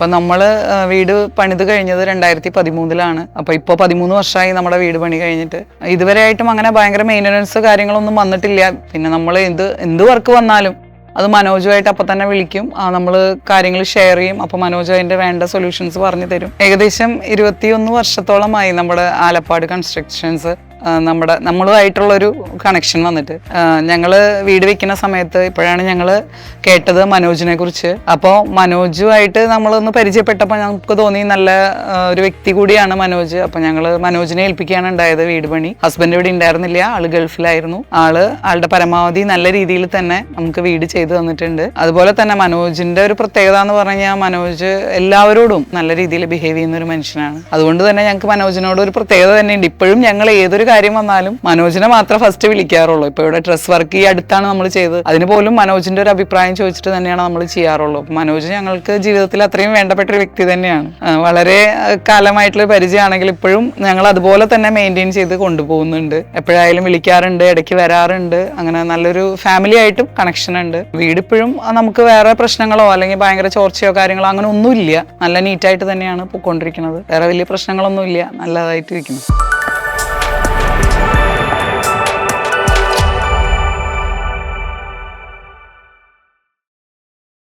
അപ്പം നമ്മൾ വീട് പണിത് കഴിഞ്ഞത് 2013 അപ്പോൾ ഇപ്പോൾ 13 വർഷമായി നമ്മുടെ വീട് പണി കഴിഞ്ഞിട്ട്. ഇതുവരെയായിട്ടും അങ്ങനെ ഭയങ്കര മെയിൻ്റനൻസ് കാര്യങ്ങളൊന്നും വന്നിട്ടില്ല. പിന്നെ നമ്മൾ എന്ത് വർക്ക് വന്നാലും അത് മനോജുമായിട്ട് അപ്പം തന്നെ വിളിക്കും, നമ്മൾ കാര്യങ്ങൾ ഷെയർ ചെയ്യും. അപ്പോൾ മനോജ് അതിൻ്റെ വേണ്ട സൊല്യൂഷൻസ് പറഞ്ഞു തരും. ഏകദേശം 21 വർഷത്തോളമായി നമ്മുടെ ആലപ്പാട് കൺസ്ട്രക്ഷൻസ് നമ്മളുമായിട്ടുള്ളൊരു കണക്ഷൻ വന്നിട്ട്. ഞങ്ങൾ വീട് വെക്കുന്ന സമയത്ത് ഇപ്പോഴാണ് ഞങ്ങൾ കേട്ടത് മനോജിനെ കുറിച്ച്. അപ്പോൾ മനോജുമായിട്ട് നമ്മളൊന്ന് പരിചയപ്പെട്ടപ്പോൾ ഞങ്ങൾക്ക് തോന്നി നല്ല ഒരു വ്യക്തി കൂടിയാണ് മനോജ്. അപ്പോൾ ഞങ്ങൾ മനോജിനെ ഏൽപ്പിക്കുകയാണ് ഉണ്ടായത് വീട് പണി. ഹസ്ബൻഡ് ഇവിടെ ഉണ്ടായിരുന്നില്ല, ആള് ഗൾഫിലായിരുന്നു. ആളുടെ പരമാവധി നല്ല രീതിയിൽ തന്നെ നമുക്ക് വീട് ചെയ്തു തന്നിട്ടുണ്ട്. അതുപോലെ തന്നെ മനോജിന്റെ ഒരു പ്രത്യേകത എന്ന് പറഞ്ഞാൽ മനോജ് എല്ലാവരോടും നല്ല രീതിയിൽ ബിഹേവ് ചെയ്യുന്ന ഒരു മനുഷ്യനാണ്. അതുകൊണ്ട് തന്നെ ഞങ്ങൾക്ക് മനോജിനോട് ഒരു പ്രത്യേകത തന്നെയുണ്ട്. ഇപ്പോഴും ഞങ്ങൾ ഏതൊരു കാര്യം വന്നാലും മനോജിനെ മാത്രം ഫസ്റ്റ് വിളിക്കാറുള്ളൂ. ഇപ്പൊ ഇവിടെ ഡ്രസ് വർക്ക് ഈ അടുത്താണ് നമ്മൾ ചെയ്തത്, അതിന് പോലും മനോജിന്റെ ഒരു അഭിപ്രായം ചോദിച്ചിട്ട് തന്നെയാണ് നമ്മൾ ചെയ്യാറുള്ളൂ. മനോജ് ഞങ്ങൾക്ക് ജീവിതത്തിൽ അത്രയും വേണ്ടപ്പെട്ട ഒരു വ്യക്തി തന്നെയാണ്. വളരെ കാലമായിട്ടുള്ള പരിചയമാണെങ്കിൽ ഇപ്പോഴും ഞങ്ങൾ അതുപോലെ തന്നെ മെയിൻറ്റെയിൻ ചെയ്ത് കൊണ്ടുപോകുന്നുണ്ട്. എപ്പോഴായാലും വിളിക്കാറുണ്ട്, ഇടയ്ക്ക് വരാറുണ്ട്. അങ്ങനെ നല്ലൊരു ഫാമിലി ആയിട്ടും കണക്ഷൻ ഉണ്ട്. വീടിപ്പോഴും നമുക്ക് വേറെ പ്രശ്നങ്ങളോ അല്ലെങ്കിൽ ഭയങ്കര ചോർച്ചയോ കാര്യങ്ങളോ അങ്ങനെ ഒന്നുമില്ല. നല്ല നീറ്റായിട്ട് തന്നെയാണ് പോയിക്കൊണ്ടിരിക്കുന്നത്. വേറെ വലിയ പ്രശ്നങ്ങളൊന്നുമില്ല, നല്ലതായിട്ട് ഇരിക്കുന്നു.